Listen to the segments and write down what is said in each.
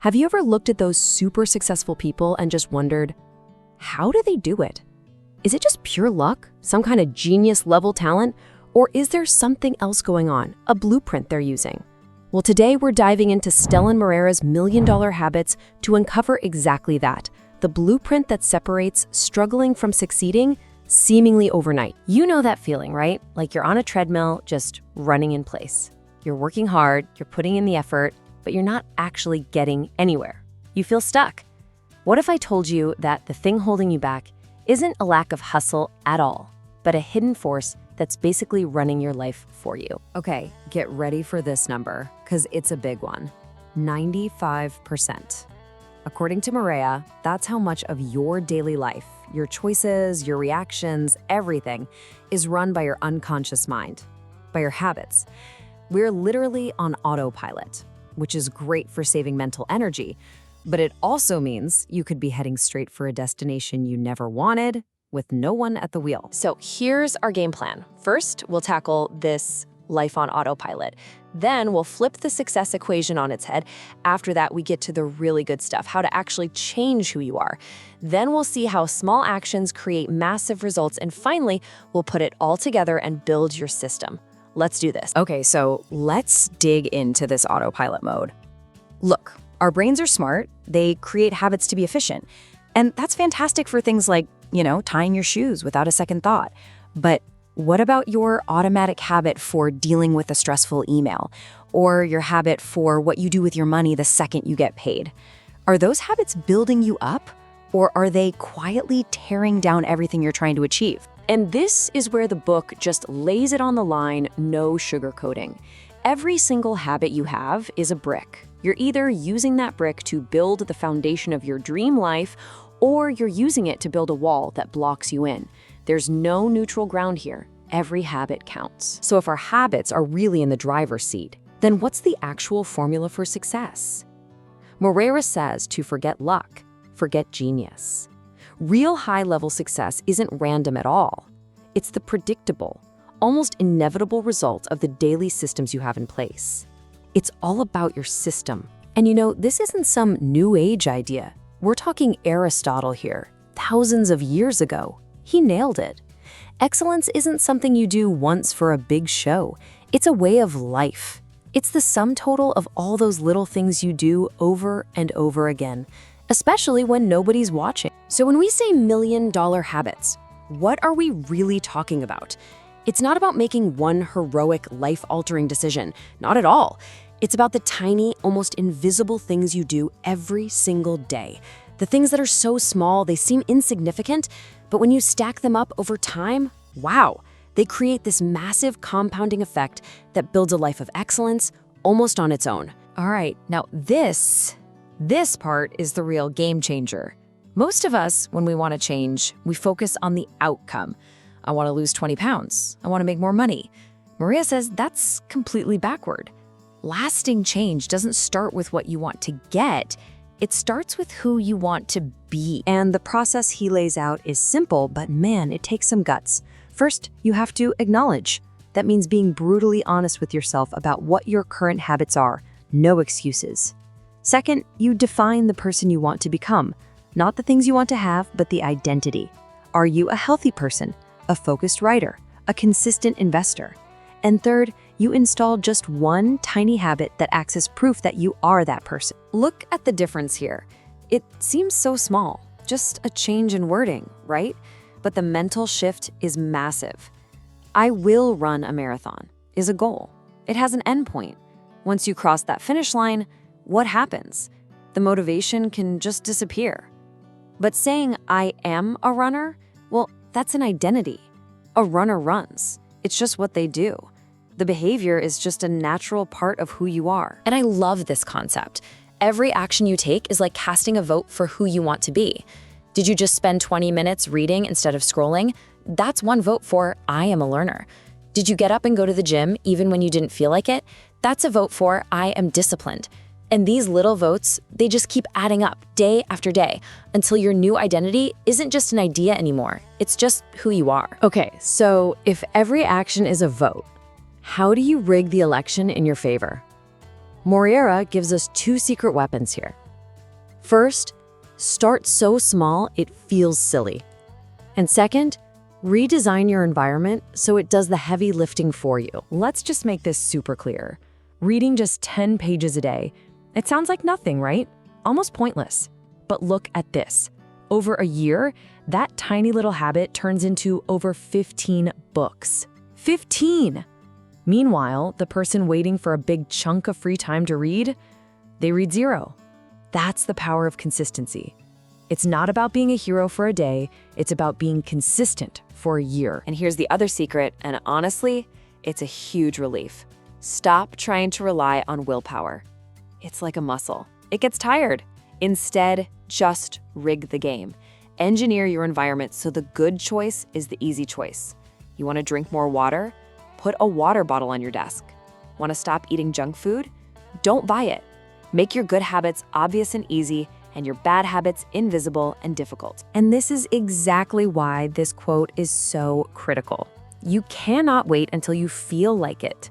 Have you ever looked at those super successful people and just wondered, how do they do it? Is it just pure luck, some kind of genius level talent, or is there something else going on, a blueprint they're using? Well, today we're diving into Stellan Moreira's $1 Million Habits to uncover exactly that, the blueprint that separates struggling from succeeding seemingly overnight. You know that feeling, right? Like you're on a treadmill, just running in place. You're working hard, you're putting in the effort, but you're not actually getting anywhere. You feel stuck. What if I told you that the thing holding you back isn't a lack of hustle at all, but a hidden force that's basically running your life for you? Okay, get ready for this number, because it's a big one. 95%. According to Moreira, that's how much of your daily life, your choices, your reactions, everything, is run by your unconscious mind, by your habits. We're literally on autopilot, which is great for saving mental energy, but it also means you could be heading straight for a destination you never wanted with no one at the wheel. So here's our game plan. First, we'll tackle this life on autopilot. Then we'll flip the success equation on its head. After that, we get to the really good stuff, how to actually change who you are. Then we'll see how small actions create massive results. And finally, we'll put it all together and build your system. Let's do this. Okay, so let's dig into this autopilot mode. Look, our brains are smart. They create habits to be efficient. And that's fantastic for things like, tying your shoes without a second thought. But what about your automatic habit for dealing with a stressful email? Or your habit for what you do with your money the second you get paid? Are those habits building you up? Or are they quietly tearing down everything you're trying to achieve? And this is where the book just lays it on the line, no sugarcoating. Every single habit you have is a brick. You're either using that brick to build the foundation of your dream life, or you're using it to build a wall that blocks you in. There's no neutral ground here. Every habit counts. So if our habits are really in the driver's seat, then what's the actual formula for success? Moreira says to forget luck, forget genius. Real high-level success isn't random at all. It's the predictable, almost inevitable result of the daily systems you have in place. It's all about your system. And this isn't some new age idea. We're talking Aristotle here, thousands of years ago. He nailed it. Excellence isn't something you do once for a big show. It's a way of life. It's the sum total of all those little things you do over and over again, especially when nobody's watching. So when we say $1 million habits, what are we really talking about? It's not about making one heroic, life-altering decision. Not at all. It's about the tiny, almost invisible things you do every single day. The things that are so small, they seem insignificant, but when you stack them up over time, wow, they create this massive compounding effect that builds a life of excellence almost on its own. All right, now this part is the real game changer. Most of us, when we want to change, we focus on the outcome. I want to lose 20 pounds. I want to make more money. Moreira says that's completely backward. Lasting change doesn't start with what you want to get. It starts with who you want to be. And the process he lays out is simple, but man, it takes some guts. First, you have to acknowledge. That means being brutally honest with yourself about what your current habits are. No excuses. Second, you define the person you want to become. Not the things you want to have, but the identity. Are you a healthy person, a focused writer, a consistent investor? And third, you install just one tiny habit that acts as proof that you are that person. Look at the difference here. It seems so small, just a change in wording, right? But the mental shift is massive. I will run a marathon is a goal. It has an endpoint. Once you cross that finish line, what happens? The motivation can just disappear. But saying I am a runner, well, that's an identity. A runner runs. It's just what they do. The behavior is just a natural part of who you are. And I love this concept. Every action you take is like casting a vote for who you want to be. Did you just spend 20 minutes reading instead of scrolling? That's one vote for I am a learner. Did you get up and go to the gym even when you didn't feel like it? That's a vote for I am disciplined. And these little votes, they just keep adding up day after day until your new identity isn't just an idea anymore. It's just who you are. Okay, so if every action is a vote, how do you rig the election in your favor? Moreira gives us two secret weapons here. First, start so small it feels silly. And second, redesign your environment so it does the heavy lifting for you. Let's just make this super clear. Reading just 10 pages a day, it sounds like nothing, right? Almost pointless. But look at this. Over a year, that tiny little habit turns into over 15 books. 15! Meanwhile, the person waiting for a big chunk of free time to read, they read 0. That's the power of consistency. It's not about being a hero for a day, it's about being consistent for a year. And here's the other secret, and honestly, it's a huge relief. Stop trying to rely on willpower. It's like a muscle. It gets tired. Instead, just rig the game. Engineer your environment so the good choice is the easy choice. You want to drink more water? Put a water bottle on your desk. Want to stop eating junk food? Don't buy it. Make your good habits obvious and easy, and your bad habits invisible and difficult. And this is exactly why this quote is so critical. You cannot wait until you feel like it.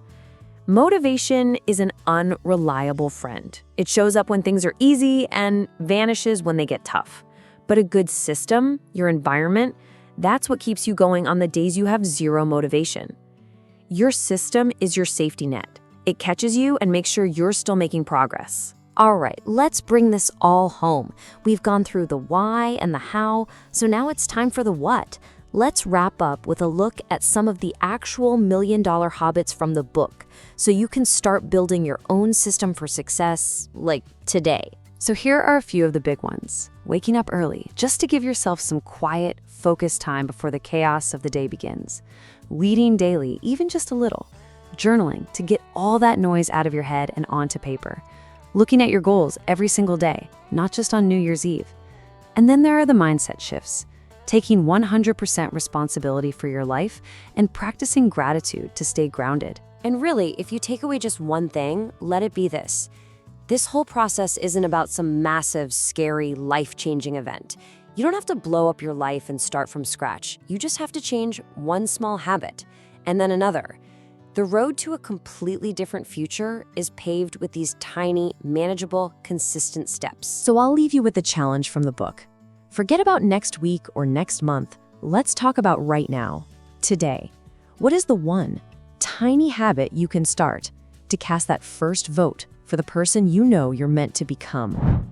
Motivation is an unreliable friend. It shows up when things are easy and vanishes when they get tough. But a good system, your environment, that's what keeps you going on the days you have zero motivation. Your system is your safety net. It catches you and makes sure you're still making progress. All right, let's bring this all home. We've gone through the why and the how, so now it's time for the what. Let's wrap up with a look at some of the actual million-dollar habits from the book, so you can start building your own system for success, like today. So here are a few of the big ones. Waking up early, just to give yourself some quiet, focused time before the chaos of the day begins. Reading daily, even just a little. Journaling, to get all that noise out of your head and onto paper. Looking at your goals every single day, not just on New Year's Eve. And then there are the mindset shifts. Taking 100% responsibility for your life and practicing gratitude to stay grounded. And really, if you take away just one thing, let it be this. This whole process isn't about some massive, scary, life-changing event. You don't have to blow up your life and start from scratch. You just have to change one small habit, and then another. The road to a completely different future is paved with these tiny, manageable, consistent steps. So I'll leave you with a challenge from the book. Forget about next week or next month. Let's talk about right now, today. What is the one tiny habit you can start to cast that first vote for the person you know you're meant to become?